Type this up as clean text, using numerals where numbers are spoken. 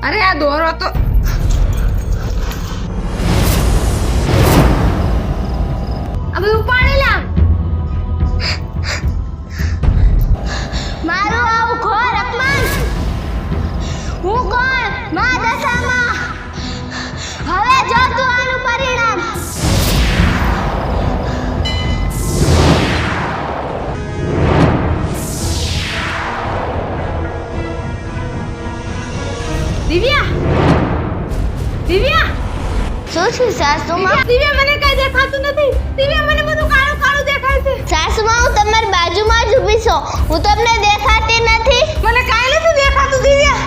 અરે આ દોરો તો આ બધું પાણી લા. મારું આવું ઘોર અપમાન. હું કોણ? માં દશામાં. હવે જો તું આનું પરિણામ. દિવ્યા દિવ્યા શું છે સાસુમાં? દિવ્યા મને કઈ દેખાતું નથી. દિવ્યા મને બધું કાળું કાળું દેખાય છે. સાસુમાં હું તમારી બાજુમાં જ ઊભી છું. હું તમને દેખાતી નથી. મને કાઈ નથી દેખાતું દિવ્યા.